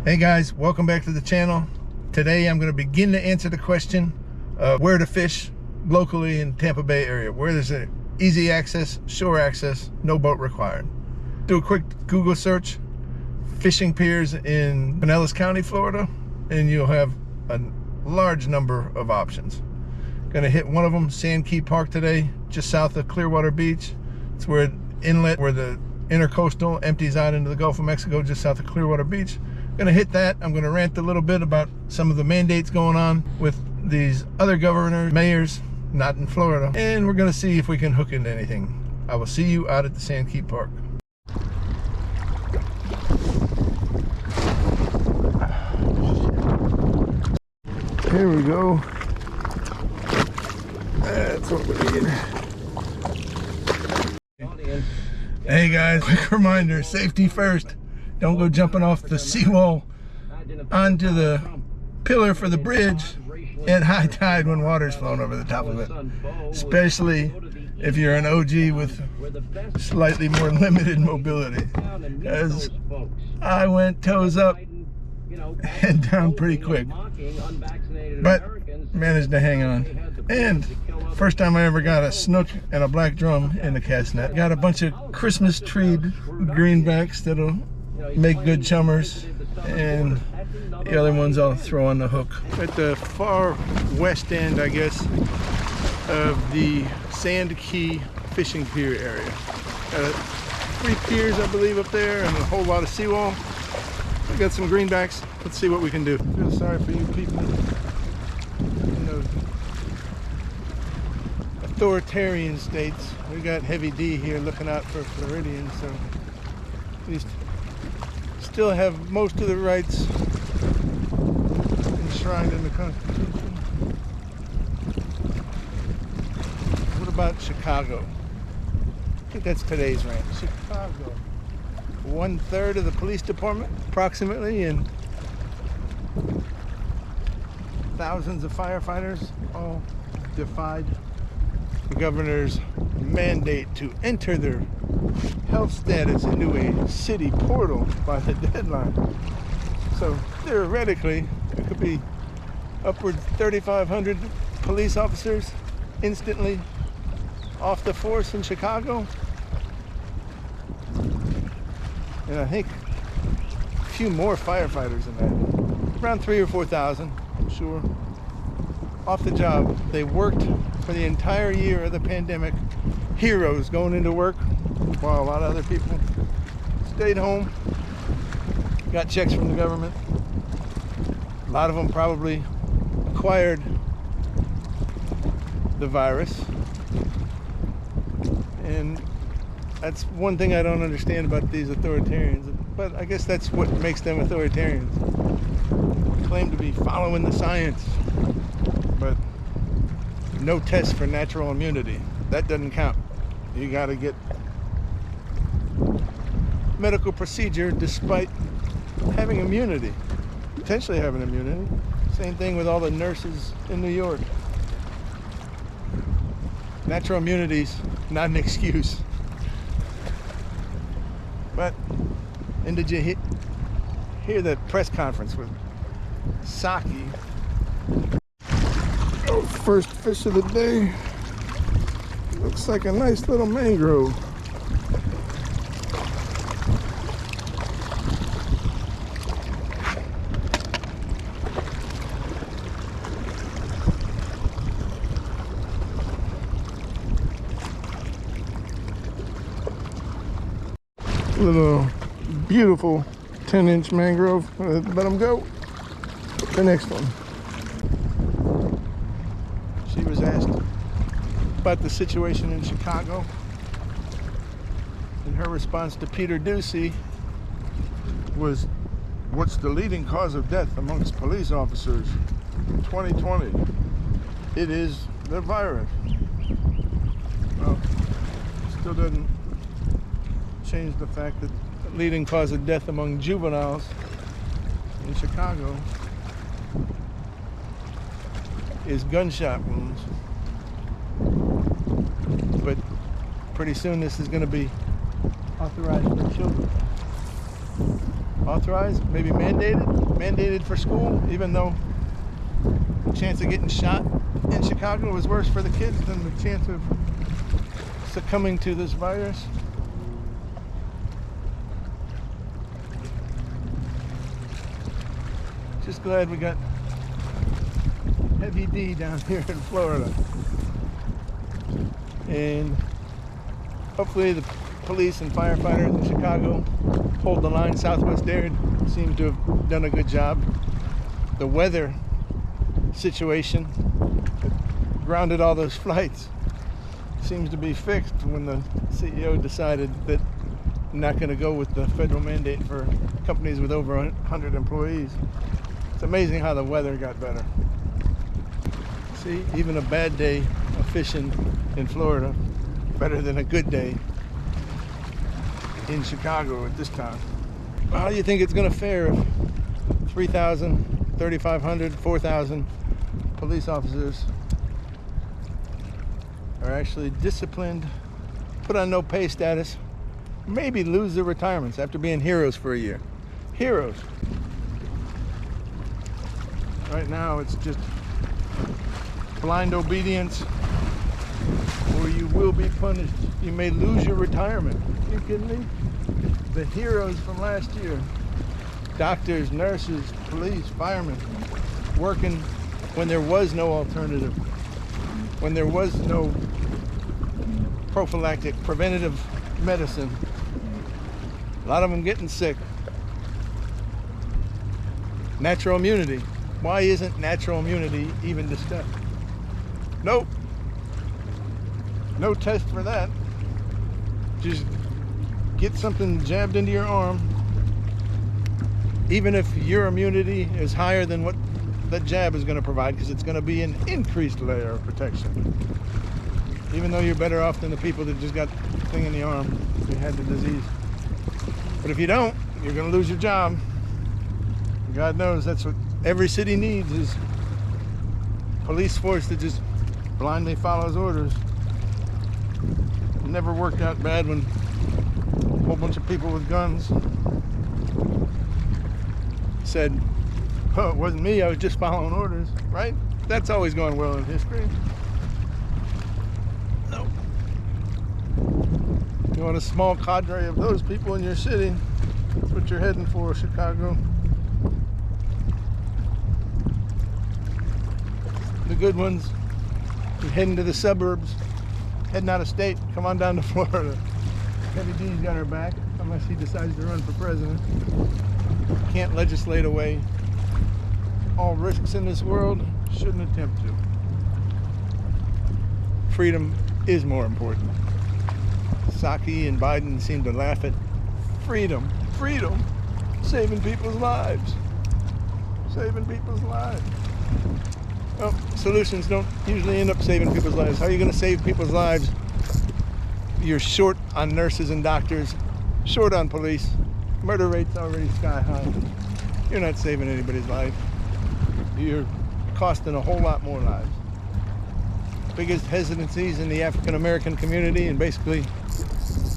Hey guys, welcome back to the channel. Today I'm going to begin to answer the question of where to fish locally in Tampa Bay area, where there's an easy access, shore access, no boat required. Do a quick Google search, fishing piers in Pinellas County, Florida, and you'll have a large number of options. Gonna hit one of them, Sand Key Park today, just south of Clearwater Beach. It's where inlet, where the intercoastal empties out into the Gulf of Mexico, just south of Clearwater Beach. Gonna hit that. I'm gonna rant a little bit about some of the mandates going on with these other governors, mayors, not in Florida, and we're gonna see if we can hook into anything. I will see you out at the Sand Key Park. Here we go. That's what we need. Hey guys, quick reminder, safety first. Don't go jumping off the seawall onto the pillar for the bridge at high tide when water's flowing over the top of it. Especially if you're an OG with slightly more limited mobility. Because I went toes up and down pretty quick. But managed to hang on. And first time I ever got a snook and a black drum in the cast net. Got a bunch of Christmas treed greenbacks that'll make good chummers, and the other ones I'll throw on the hook. At the far west end, I guess, of the Sand Key fishing pier area. 3 piers, I believe, up there, and a whole lot of seawall. I got some greenbacks. Let's see what we can do. I feel sorry for you people in those authoritarian states. We got Heavy D here looking out for Floridians, so at least still have most of the rights enshrined in the Constitution. What about Chicago? I think that's today's rant. Chicago. 1/3 of the police department, approximately, and thousands of firefighters all defied the governor's mandate to enter their health status into a city portal by the deadline. So theoretically, there could be upwards 3,500 police officers instantly off the force in Chicago. And I think a few more firefighters in that. Around 3,000 or 4,000, I'm sure. Off the job. They worked for the entire year of the pandemic. Heroes going into work while a lot of other people stayed home, got checks from the government. A lot of them probably acquired the virus. And that's one thing I don't understand about these authoritarians, but I guess that's what makes them authoritarians. They claim to be following the science, but no test for natural immunity. That doesn't count. You got to get medical procedure despite having immunity, potentially having immunity. Same thing with all the nurses in New York. Natural immunity's not an excuse. But, and did you hear that press conference with Saki? Oh, first fish of the day. Looks like a nice little mangrove. Little beautiful 10-inch mangrove. Let them go. The next one. She was asked about the situation in Chicago, and her response to Peter Ducey was, "What's the leading cause of death amongst police officers in 2020? It is the virus." Well, still doesn't change the fact that the leading cause of death among juveniles in Chicago is gunshot wounds. But pretty soon this is going to be authorized for children. authorized, maybe mandated for school, even though the chance of getting shot in Chicago was worse for the kids than the chance of succumbing to this virus. Just glad we got heavy D down here in Florida. And hopefully the police and firefighters in Chicago hold the line. Southwest Air seems to have done a good job. The weather situation that grounded all those flights seems to be fixed when the CEO decided that I'm not going to go with the federal mandate for companies with over 100 employees. It's amazing how the weather got better. See, even a bad day of fishing in Florida, better than a good day in Chicago at this time. How do you think it's going to fare if 3,000, 3,500, 4,000 police officers are actually disciplined, put on no pay status, maybe lose their retirements after being heroes for a year? Heroes. Right now it's just blind obedience, or you will be punished. You may lose your retirement. Are you kidding me? The heroes from last year, doctors, nurses, police, firemen, working when there was no alternative, when there was no prophylactic, preventative medicine. A lot of them getting sick. Natural immunity. Why isn't natural immunity even discussed? Nope. No test for that. Just get something jabbed into your arm. Even if your immunity is higher than what that jab is going to provide, because it's going to be an increased layer of protection. Even though you're better off than the people that just got the thing in the arm, you had the disease. But if you don't, you're going to lose your job. God knows that's what every city needs, is police force that just blindly follows orders. It never worked out bad when a whole bunch of people with guns said, oh, it wasn't me, I was just following orders, right? That's always gone well in history. No. You want a small cadre of those people in your city, that's what you're heading for, Chicago. The good ones, you're heading to the suburbs, heading out of state, come on down to Florida. Heavy D's got her back, unless he decides to run for president. Can't legislate away all risks in this world, shouldn't attempt to. Freedom is more important. Psaki and Biden seem to laugh at freedom. Freedom, saving people's lives. Saving people's lives. Well, solutions don't usually end up saving people's lives. How are you going to save people's lives? You're short on nurses and doctors, short on police. Murder rate's already sky high. You're not saving anybody's life. You're costing a whole lot more lives. Biggest hesitancies in the African American community, and basically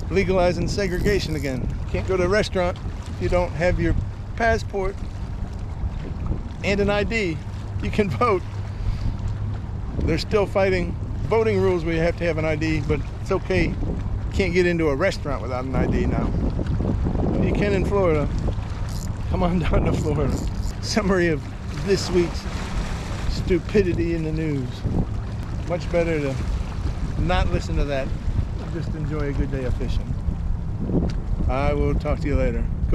legalizing segregation again. Can't go to a restaurant if you don't have your passport and an ID. You can vote. They're still fighting voting rules where you have to have an ID, but it's okay. You can't get into a restaurant without an ID now. You can in Florida. Come on down to Florida. Summary of this week's stupidity in the news. Much better to not listen to that and just enjoy a good day of fishing. I will talk to you later.